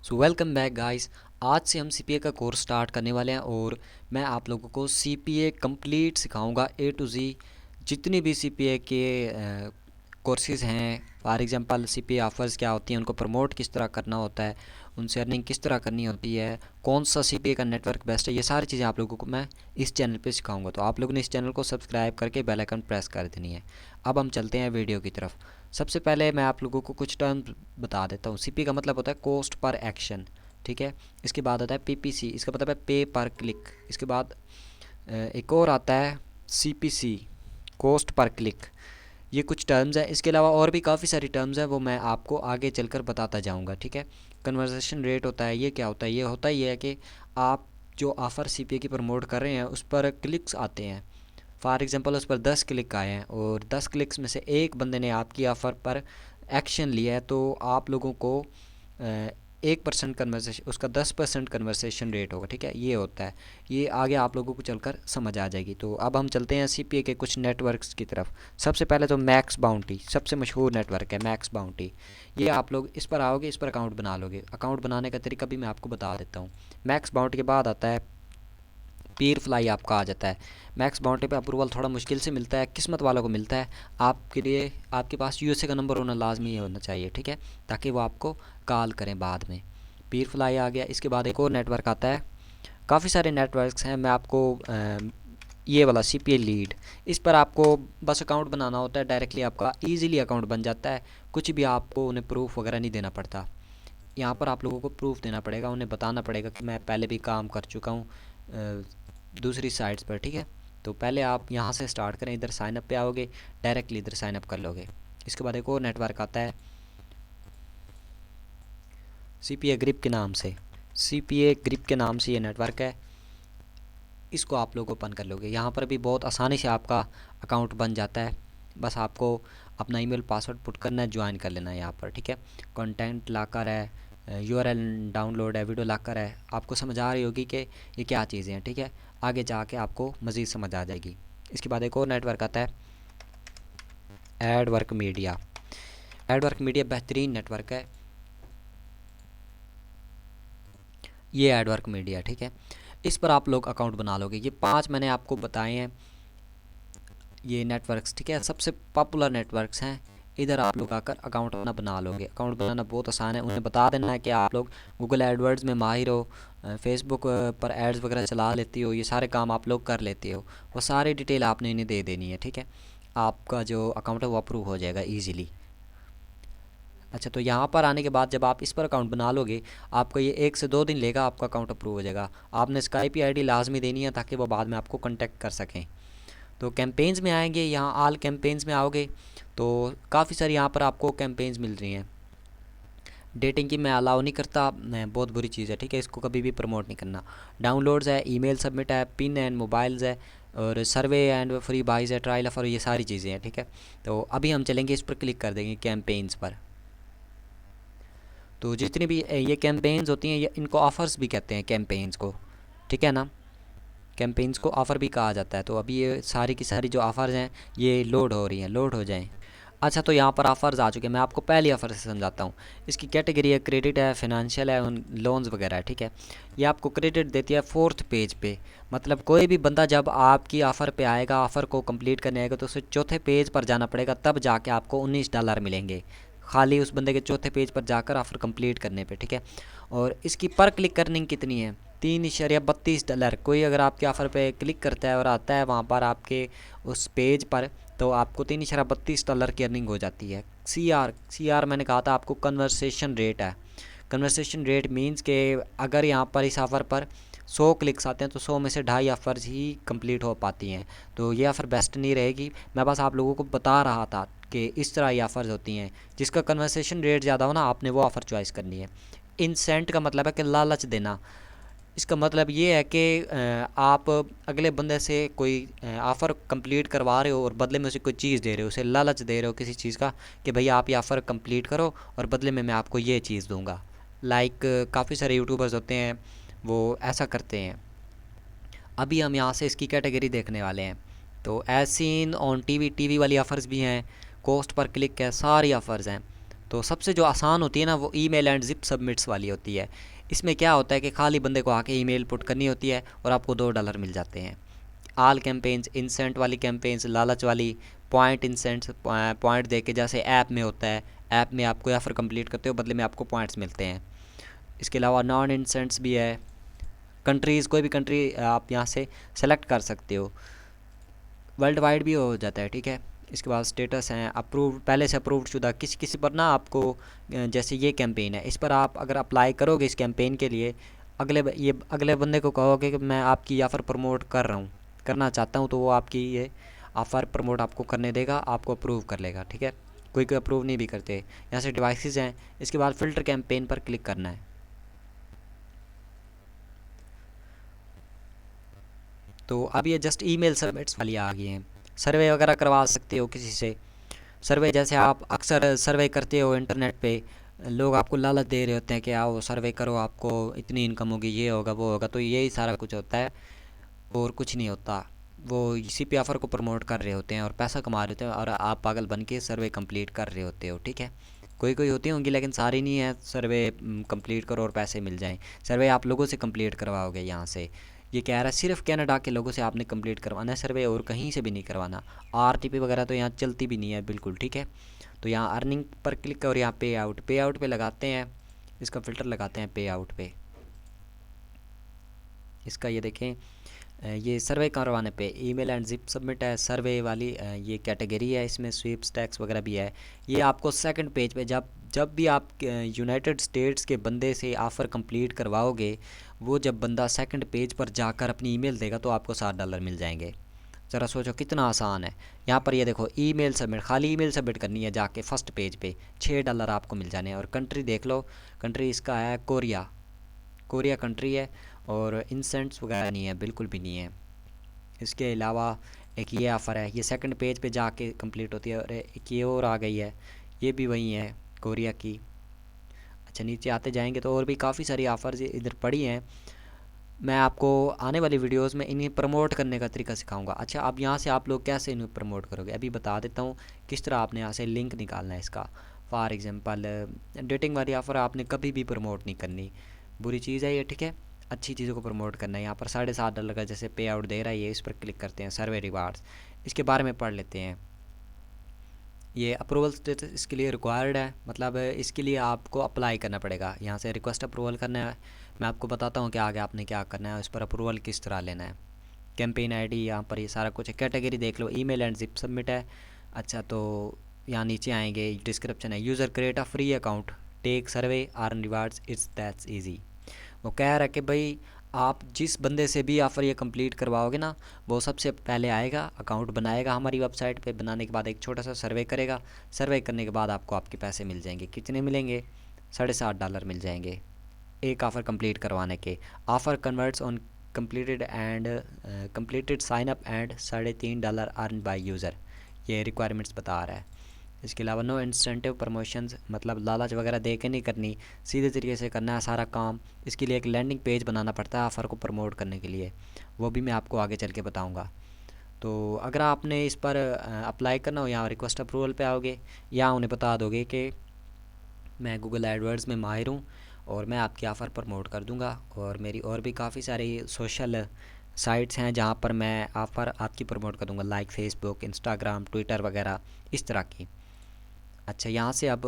So welcome back guys. आज से हम सीपीए का कोर्स स्टार्ट करने वाले हैं और मैं आप लोगों को सीपीए कंप्लीट सिखाऊंगा ए टू जी। जितनी भी सीपीए के कोर्सेज़ हैं, फॉर एग्जांपल सीपीए ऑफर्स क्या होती हैं, उनको प्रमोट किस तरह करना होता है, उनसे अर्निंग किस तरह करनी होती है, कौन सा सीपीए का नेटवर्क बेस्ट है, ये सारी चीज़ें आप लोगों को मैं इस चैनल पे सिखाऊंगा। तो आप लोगों ने इस चैनल को सब्सक्राइब करके बेल आइकन प्रेस कर देनी है। अब हम चलते हैं वीडियो की तरफ। सबसे पहले मैं आप लोगों को कुछ टर्म्स बता देता हूँ। सीपी का मतलब होता है कॉस्ट पर एक्शन, ठीक है। इसके बाद आता है पीपीसी, इसका मतलब है पे पर क्लिक। इसके बाद एक और आता है सीपीसी, कॉस्ट पर क्लिक। ये कुछ टर्म्स हैं, इसके अलावा और भी काफ़ी सारी टर्म्स हैं, वो मैं आपको आगे चलकर बताता जाऊंगा, ठीक है। कन्वर्सेशन रेट होता है, ये क्या होता है? ये होता ही है कि आप जो ऑफ़र सीपीए की प्रमोट कर रहे हैं उस पर क्लिक्स आते हैं। फॉर एग्जांपल उस पर 10 क्लिक आए हैं और 10 क्लिक्स में से एक बंदे ने आपकी ऑफ़र पर एक्शन लिया है, तो आप लोगों को 1% कन्वर्सेशन, उसका 10% कन्वर्सेशन रेट होगा, ठीक है। ये होता है, ये आगे आप लोगों को चलकर समझ आ जाएगी। तो अब हम चलते हैं सीपीए के कुछ नेटवर्क्स की तरफ। सबसे पहले तो मैक्स बाउंटी सबसे मशहूर नेटवर्क है, मैक्स बाउंटी। ये आप लोग इस पर आओगे, इस पर अकाउंट बना लोगे। अकाउंट बनाने का तरीका भी मैं आपको बता देता हूँ। मैक्स बाउंटी के बाद आता है पीर फ्लाई, आपका आ जाता है। मैक्स बाउंटी पे अप्रूवल थोड़ा मुश्किल से मिलता है, किस्मत वालों को मिलता है। आपके लिए आपके पास यूएसए का नंबर होना लाजमी होना चाहिए, ठीक है, ताकि वो आपको कॉल करें बाद में। पीर फ्लाई आ गया। इसके बाद एक और नेटवर्क आता है, काफ़ी सारे नेटवर्क्स हैं। मैं आपको ये वाला सीपीए लीड, इस पर आपको बस अकाउंट बनाना होता है, डायरेक्टली आपका इजीली अकाउंट बन जाता है। कुछ भी आपको उन्हें प्रूफ वगैरह नहीं देना पड़ता। यहाँ पर आप लोगों को प्रूफ देना पड़ेगा, उन्हें बताना पड़ेगा कि मैं पहले भी काम कर चुका हूँ दूसरी साइट्स पर, ठीक है। तो पहले आप यहाँ से स्टार्ट करें, इधर साइनअप पे आओगे, डायरेक्टली इधर साइनअप कर लोगे। इसके बाद एक और नेटवर्क आता है सीपीए ग्रिप के नाम से। सीपीए ग्रिप के नाम से ये नेटवर्क है, इसको आप लोग ओपन कर लोगे। यहाँ पर भी बहुत आसानी से आपका अकाउंट बन जाता है। बस आपको अपना ईमेल पासवर्ड पुट करना है, ज्वाइन कर लेना है यहाँ पर, ठीक है। कंटेंट लाकर है, यूआरएल डाउनलोड है, वीडियो लाकर है। आपको समझ आ रही होगी कि ये क्या चीज़ें हैं, ठीक है। आगे जाके आपको मज़ीद समझ आ जाएगी। इसके बाद एक और नेटवर्क आता है एडवर्क मीडिया। एडवर्क मीडिया बेहतरीन नेटवर्क है ये, एडवर्क मीडिया, ठीक है। इस पर आप लोग अकाउंट बना लोगे। ये 5 मैंने आपको बताए हैं ये नेटवर्क्स, ठीक है, सबसे पॉपुलर नेटवर्क्स हैं। इधर आप लोग आकर अकाउंट अपना बना लोगे। अकाउंट बनाना बहुत आसान है, उन्हें बता देना है कि आप लोग गूगल एडवर्ड्स में माहिर हो, फेसबुक पर एड्स वगैरह चला लेती हो, ये सारे काम आप लोग कर लेते हो। वो सारी डिटेल आपने इन्हें दे देनी है, ठीक है। आपका जो अकाउंट है वो अप्रूव हो जाएगा ईजीली। अच्छा, तो यहाँ पर आने के बाद जब आप इस पर अकाउंट बना लोगे, आपको ये 1 से 2 दिन लेगा, आपका अकाउंट अप्रूव हो जाएगा। आपने स्काइप की आईडी लाजमी देनी है ताकि वो बाद में आपको कांटेक्ट कर सकें। तो कैंपेन्स में आएंगे, यहाँ आल कैंपेन्स में आओगे तो काफ़ी सारी यहाँ पर आपको कैंपेन्स मिल रही हैं। डेटिंग की मैं अलाउ नहीं करता, मैं बहुत बुरी चीज़ है, ठीक है, इसको कभी भी प्रमोट नहीं करना। डाउनलोड्स है, ईमेल सबमिट है, पिन एंड मोबाइल्स है, और सर्वे एंड फ्री बाइज है, ट्रायल ऑफर, ये सारी चीज़ें हैं, ठीक है। तो अभी हम चलेंगे, इस पर क्लिक कर देंगे कैंपेन्स पर। तो जितनी भी ये कैंपेन्स होती हैं, ये इनको ऑफ़र्स भी कहते हैं कैंपेन्स को, ठीक है ना। कैंपेन्स को ऑफ़र भी कहा जाता है। तो अभी ये सारी की सारी जो ऑफ़र्स हैं ये लोड हो रही हैं, लोड हो जाएं। अच्छा, तो यहाँ पर ऑफ़र्स आ चुके हैं। मैं आपको पहली ऑफ़र से समझाता हूँ। इसकी कैटेगरी है क्रेडिट है, फिनेंशियल है, लोन्स वगैरह है, ठीक है। ये आपको क्रेडिट देती है 4th पेज पे। मतलब कोई भी बंदा जब आपकी ऑफ़र पे आएगा, ऑफ़र को कंप्लीट करने आएगा, तो उसे चौथे पेज पर जाना पड़ेगा, तब जाके आपको $19 मिलेंगे, खाली उस बंदे के चौथे पेज पर जाकर ऑफ़र कंप्लीट करने पे, ठीक है। और इसकी पर क्लिक अर्निंग कितनी है? $3.32। कोई अगर आपके ऑफ़र पे क्लिक करता है और आता है वहाँ पर आपके उस पेज पर, तो आपको $3.32 की अर्निंग हो जाती है। सी आर मैंने कहा था आपको, कन्वर्सेशन रेट है। कन्वर्सेशन रेट मींस के अगर यहाँ पर इस ऑफ़र पर 100 क्लिक्स आते हैं तो 100 में से 2.5 ऑफ़र्स ही कंप्लीट हो पाती हैं। तो ये ऑफ़र बेस्ट नहीं रहेगी। मैं बस आप लोगों को बता रहा था कि इस तरह ये ऑफ़र्स होती हैं। जिसका कन्वर्सेशन रेट ज़्यादा हो ना, आपने वो ऑफ़र चॉइस करनी है। इंसेंट का मतलब है कि लालच देना। इसका मतलब ये है कि आप अगले बंदे से कोई ऑफ़र कंप्लीट करवा रहे हो और बदले में उसे कोई चीज़ दे रहे हो, उसे लालच दे रहे हो किसी चीज़ का कि भैया आप ये ऑफ़र कंप्लीट करो और बदले में मैं आपको ये चीज़ दूंगा। लाइक काफ़ी सारे यूट्यूबर्स होते हैं वो ऐसा करते हैं। अभी हम यहाँ से इसकी कैटेगरी देखने वाले हैं। तो as seen on TV, TV वाली ऑफ़र्स भी हैं, कॉस्ट पर क्लिक है, सारी ऑफ़र्स हैं। तो सबसे जो आसान होती है ना वो ईमेल एंड जिप सबमिट्स वाली होती है। इसमें क्या होता है कि खाली बंदे को आके ईमेल पुट करनी होती है और आपको $2 मिल जाते हैं। आल कैंपेन्स, इंसेंट वाली कैंपेन्स, लालच वाली, पॉइंट इंसेंट्स, पॉइंट दे के जैसे ऐप में होता है, ऐप में आपको ऑफ़र कंप्लीट करते हो बदले में आपको पॉइंट्स मिलते हैं। इसके अलावा नॉन इंसेंट्स भी है। कंट्रीज़, कोई भी कंट्री आप यहाँ से सेलेक्ट कर सकते हो, वर्ल्ड वाइड भी हो जाता है, ठीक है। इसके बाद स्टेटस हैं अप्रूव्ड, पहले से अप्रूव्ड शुदा। किसी किसी पर ना आपको जैसे ये कैंपेन है, इस पर आप अगर अप्लाई करोगे इस कैंपेन के लिए, ये अगले बंदे को कहोगे कि मैं आपकी ऑफ़र प्रमोट कर रहा हूँ, करना चाहता हूँ, तो वो आपकी ये ऑफ़र प्रमोट आपको करने देगा, आपको अप्रूव कर लेगा, ठीक है। कोई कोई अप्रूव नहीं भी करते। यहाँ से डिवाइसेस हैं। इसके बाद फ़िल्टर कैंपेन पर क्लिक करना है। तो अब ये जस्ट ईमेल सबमिट्स वाली आ गई हैं। सर्वे वगैरह करवा सकते हो किसी से। सर्वे जैसे आप अक्सर सर्वे करते हो इंटरनेट पे, लोग आपको लालच दे रहे होते हैं कि आओ सर्वे करो, आपको इतनी इनकम होगी, ये होगा वो होगा, तो यही सारा कुछ होता है और कुछ नहीं होता। वो सीपी ऑफ़र को प्रमोट कर रहे होते हैं और पैसा कमा रहे होते हैं और आप पागल बन के सर्वे कंप्लीट कर रहे होते हो, ठीक है। कोई कोई होती होंगी लेकिन सारी नहीं है। सर्वे कंप्लीट करो और पैसे मिल जाएं। सर्वे आप लोगों से कंप्लीट करवाओगे यहाँ से। ये कह रहा है सिर्फ कनाडा के लोगों से आपने कंप्लीट करवाना है सर्वे, और कहीं से भी नहीं करवाना। आरटीपी वगैरह तो यहाँ चलती भी नहीं है बिल्कुल, ठीक है। तो यहाँ अर्निंग पर क्लिक और यहाँ पे आउट पे लगाते हैं। इसका फ़िल्टर लगाते हैं पे आउट पे। इसका ये देखें, ये सर्वे करवाने पे ईमेल एंड जिप सबमिट है, सर्वे वाली ये कैटेगरी है, इसमें स्वीप्स टैक्स वगैरह भी है। ये आपको सेकंड पेज पे जब जब भी आप यूनाइटेड स्टेट्स के बंदे से ऑफ़र कंप्लीट करवाओगे, वो जब बंदा सेकंड पेज पर जाकर अपनी ईमेल देगा तो आपको $7 मिल जाएंगे। ज़रा सोचो कितना आसान है। यहाँ पर ये देखो ईमेल सबमिट, खाली ईमेल सबमिट करनी है जाके फर्स्ट पेज पे, $6 आपको मिल जाने हैं। और कंट्री देख लो, कंट्री इसका है कोरिया, कोरिया कंट्री है। और इंसेंट्स वगैरह नहीं है, बिल्कुल भी नहीं है। इसके अलावा एक ये ऑफ़र है, ये सेकंड पेज पे जाके कंप्लीट होती है। और एक ये और आ गई है, ये भी वही है कोरिया की। अच्छा नीचे आते जाएंगे तो और भी काफ़ी सारी ऑफ़र्स इधर पड़ी हैं। मैं आपको आने वाली वीडियोस में इन्हें प्रमोट करने का तरीका सिखाऊंगा। अच्छा अब यहाँ से आप लोग कैसे इन्हें प्रमोट करोगे, अभी बता देता हूँ किस तरह आपने यहाँ से लिंक निकालना है इसका। फॉर एग्ज़ाम्पल डेटिंग वाली ऑफ़र आपने कभी भी प्रमोट नहीं करनी, बुरी चीज़ है ये, ठीक है। अच्छी चीज़ों को प्रमोट करना है। यहाँ पर $7.5 का जैसे पे आउट दे रहा है ये, इस पर क्लिक करते हैं, सर्वे रिवार्ड्स। इसके बारे में पढ़ लेते हैं। ये अप्रूवल स्टेटस इसके लिए रिक्वायर्ड है, मतलब इसके लिए आपको अप्लाई करना पड़ेगा। यहाँ से रिक्वेस्ट अप्रूवल करना है। मैं आपको बताता हूँ कि आगे आपने क्या करना है, उस पर अप्रूवल किस तरह लेना है। कैंपेन आईडी यहाँ पर ये सारा कुछ है। कैटेगरी देख लो, ईमेल एंड जिप सबमिट है। अच्छा तो यहाँ नीचे आएंगे, डिस्क्रिप्शन है, user create a free account, take survey, earn rewards, it's that's easy. वो कह रहा है कि भाई आप जिस बंदे से भी ऑफ़र ये कंप्लीट करवाओगे ना, वो सबसे पहले आएगा, अकाउंट बनाएगा हमारी वेबसाइट पे, बनाने के बाद एक छोटा सा सर्वे करेगा। सर्वे करने के बाद आपको आपके पैसे मिल जाएंगे। कितने मिलेंगे? $7.5 मिल जाएंगे एक ऑफ़र कंप्लीट करवाने के। Offer converts on completed sign up and $3.5 earn by user, ये रिक्वायरमेंट्स बता रहा है। इसके अलावा नो इंसेंटिव प्रमोशंस, मतलब लालच वगैरह दे के नहीं करनी, सीधे तरीके से करना है सारा काम। इसके लिए एक लैंडिंग पेज बनाना पड़ता है ऑफ़र को प्रमोट करने के लिए, वो भी मैं आपको आगे चल के बताऊँगा। तो अगर आपने इस पर अप्लाई करना हो, यहाँ रिक्वेस्ट अप्रूवल पे आओगे, या उन्हें बता दोगे कि मैं गूगल एडवर्ड्स में माहिर हूँ और मैं आपकी ऑफ़र प्रमोट कर दूँगा। और मेरी और भी काफ़ी सारी सोशल साइट्स हैं जहाँ पर मैं ऑफ़र आपकी प्रमोट कर दूँगा, लाइक फेसबुक, इंस्टाग्राम, ट्विटर वगैरह इस तरह की। अच्छा यहाँ से अब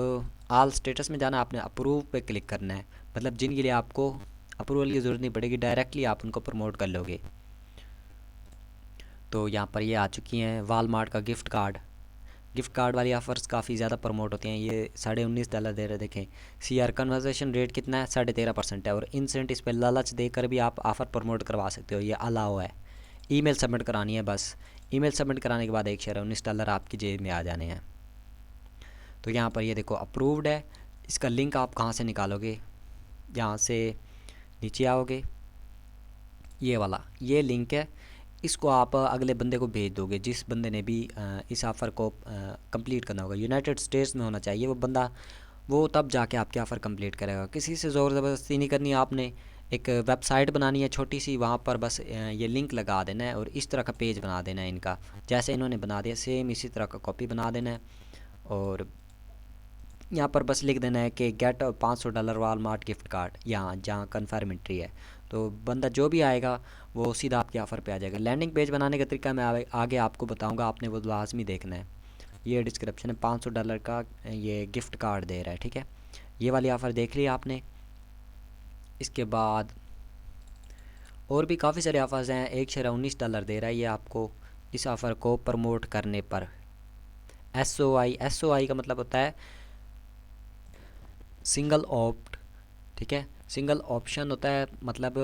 आल स्टेटस में जाना, आपने अप्रूव पे क्लिक करना है, मतलब जिनके लिए आपको अप्रूवल की ज़रूरत नहीं पड़ेगी, डायरेक्टली आप उनको प्रमोट कर लोगे। तो यहाँ पर ये आ चुकी हैं। वालमार्ट का गिफ्ट कार्ड, गिफ्ट कार्ड वाली ऑफ़र्स काफ़ी ज़्यादा प्रमोट होती हैं। ये $19.5 दे रहे, देखें। CR कन्वर्जेशन रेट कितना है? 13.5% है। और इंसेंट इस पर लालच देकर भी आप ऑफ़र प्रमोट करवा सकते हो, ये अलाउ है। ईमेल सबमिट करानी है बस। ईमेल सबमिट कराने के बाद एक शेयर $19 आपकी जेब में आ जाने हैं। तो यहाँ पर ये देखो अप्रूव्ड है। इसका लिंक आप कहाँ से निकालोगे? यहाँ से नीचे आओगे, ये वाला ये लिंक है, इसको आप अगले बंदे को भेज दोगे, जिस बंदे ने भी इस ऑफ़र को कंप्लीट करना होगा। यूनाइटेड स्टेट्स में होना चाहिए वो बंदा, वो तब जाके आपके ऑफ़र कंप्लीट करेगा। किसी से ज़ोर ज़बरदस्ती नहीं करनी आपने। एक वेबसाइट बनानी है छोटी सी, वहाँ पर बस ये लिंक लगा देना है और इस तरह का पेज बना देना है इनका, जैसे इन्होंने बना दिया सेम इसी तरह का कॉपी बना देना है। और यहाँ पर बस लिख देना है कि गेट $500 वालमार्ट गिफ्ट कार्ड, यहाँ जहाँ कन्फर्मेंट्री है। तो बंदा जो भी आएगा वो सीधा आपके ऑफ़र पे आ जाएगा। लैंडिंग पेज बनाने का तरीका मैं आगे आपको बताऊंगा, आपने वो लाजमी देखना है। ये डिस्क्रिप्शन है, $500 का ये गिफ्ट कार्ड दे रहा है, ठीक है। ये वाली ऑफ़र देख ली आपने। इसके बाद और भी काफ़ी सारे ऑफ़र्स हैं। $1.19 दे रहा है ये आपको इस ऑफ़र को प्रमोट करने पर। SOI का मतलब होता है सिंगल ऑप्ट, ठीक है। सिंगल ऑप्शन होता है मतलब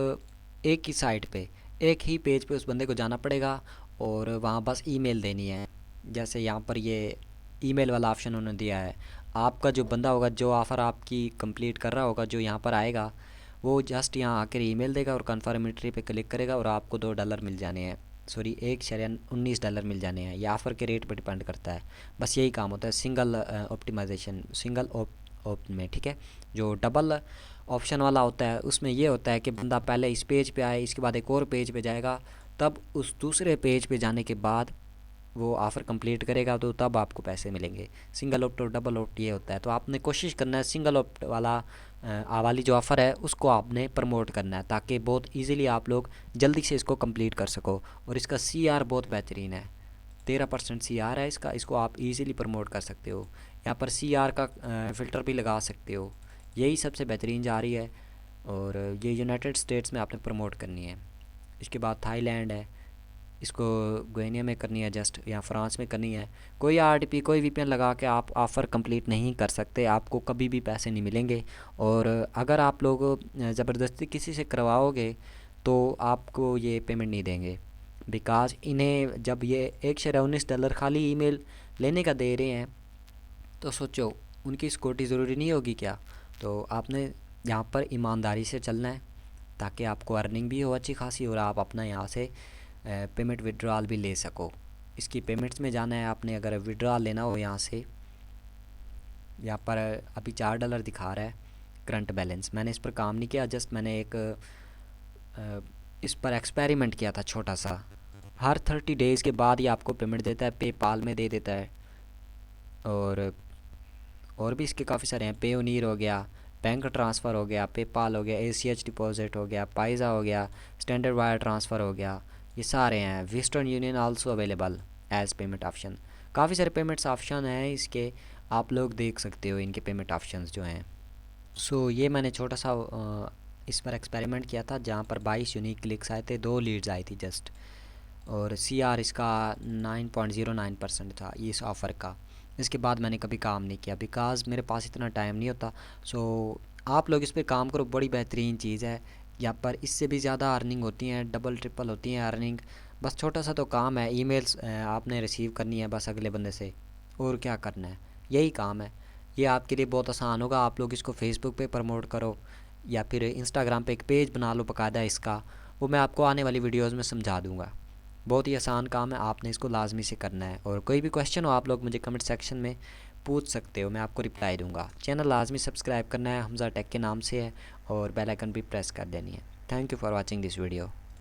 एक ही साइट पे, एक ही पेज पे उस बंदे को जाना पड़ेगा और वहाँ बस ईमेल देनी है। जैसे यहाँ पर ये ईमेल वाला ऑप्शन उन्होंने दिया है। आपका जो बंदा होगा, जो ऑफ़र आपकी कंप्लीट कर रहा होगा, जो यहाँ पर आएगा, वो जस्ट यहाँ आकर ईमेल देगा और कन्फर्मेटरी पे क्लिक करेगा और आपको $2 मिल जाने हैं। सॉरी, $1.19 मिल जाने हैं। ये ऑफ़र के रेट पर डिपेंड करता है। बस यही काम होता है सिंगल ऑप्टिमाइजेशन, सिंगल ऑप में, ठीक है। जो डबल ऑप्शन वाला होता है उसमें ये होता है कि बंदा पहले इस पेज पे आए, इसके बाद एक और पेज पे जाएगा, तब उस दूसरे पेज पे जाने के बाद वो ऑफ़र कंप्लीट करेगा तो तब आपको पैसे मिलेंगे। सिंगल ऑप्ट और डबल ऑप्ट ये होता है। तो आपने कोशिश करना है सिंगल ऑप्ट वाला वाली जो ऑफ़र है उसको आपने प्रमोट करना है, ताकि बहुत इजीली आप लोग जल्दी से इसको कंप्लीट कर सको। और इसका CR बहुत बेहतरीन है, 13% CR है इसका। इसको आप इजीली प्रमोट कर सकते हो। यहाँ पर CR का फ़िल्टर भी लगा सकते हो। यही सबसे बेहतरीन जा रही है और ये यूनाइटेड स्टेट्स में आपने प्रमोट करनी है। इसके बाद थाईलैंड है, इसको गुयाना में करनी है जस्ट, या फ्रांस में करनी है। कोई RTP कोई VPN लगा के आप ऑफ़र कंप्लीट नहीं कर सकते, आपको कभी भी पैसे नहीं मिलेंगे। और अगर आप लोग ज़बरदस्ती किसी से करवाओगे तो आपको ये पेमेंट नहीं देंगे, बिकॉज इन्हें जब ये $1.19 खाली ईमेल लेने का दे रहे हैं तो सोचो उनकी सिक्योरिटी ज़रूरी नहीं होगी क्या। तो आपने यहाँ पर ईमानदारी से चलना है ताकि आपको अर्निंग भी हो अच्छी खासी और आप अपना यहाँ से पेमेंट विड्रॉल भी ले सको। इसकी पेमेंट्स में जाना है आपने, अगर विड्रॉल लेना हो यहाँ से। यहाँ पर अभी $4 दिखा रहा है करंट बैलेंस। मैंने इस पर काम नहीं किया, जस्ट मैंने एक इस पर एक्सपेरिमेंट किया था छोटा सा। हर 30 डेज़ के बाद ये आपको पेमेंट देता है, पेपाल में दे देता है। और भी इसके काफ़ी सारे हैं, पेयोनीर हो गया, बैंक ट्रांसफ़र हो गया, पेपाल हो गया, ACH डिपॉजिट हो गया, पाइज़ा हो गया, स्टैंडर्ड वायर ट्रांसफ़र हो गया, ये सारे हैं। Western Union also available as payment option. काफ़ी सारे पेमेंट्स ऑप्शन हैं इसके, आप लोग देख सकते हो इनके पेमेंट ऑप्शंस जो हैं। सो ये मैंने छोटा सा इस पर एक्सपेरिमेंट किया था जहाँ पर 22 यूनिक क्लिक्स आए थे, 2 लीड्स आई थी जस्ट। और CR इसका 9.09% था इस ऑफ़र का। इसके बाद मैंने कभी काम नहीं किया बिकॉज़ मेरे पास इतना टाइम नहीं होता। सो आप लोग इस पे काम करो, बड़ी बेहतरीन चीज़ है। यहाँ पर इससे भी ज़्यादा अर्निंग होती हैं, डबल ट्रिपल होती हैं अर्निंग। बस छोटा सा तो काम है, ईमेल्स आपने रिसीव करनी है बस अगले बंदे से, और क्या करना है, यही काम है। ये आपके लिए बहुत आसान होगा। आप लोग इसको फेसबुक पे प्रमोट करो या फिर इंस्टाग्राम पे एक पेज बना लो बाकायदा इसका, वो मैं आपको आने वाली वीडियोज़ में समझा दूँगा। बहुत ही आसान काम है, आपने इसको लाजमी से करना है। और कोई भी क्वेश्चन हो आप लोग मुझे कमेंट सेक्शन में पूछ सकते हो, मैं आपको रिप्लाई दूंगा। चैनल लाजमी सब्सक्राइब करना है, हमज़ा टेक के नाम से है, और बेल आइकन भी प्रेस कर देनी है। Thank you for watching this video.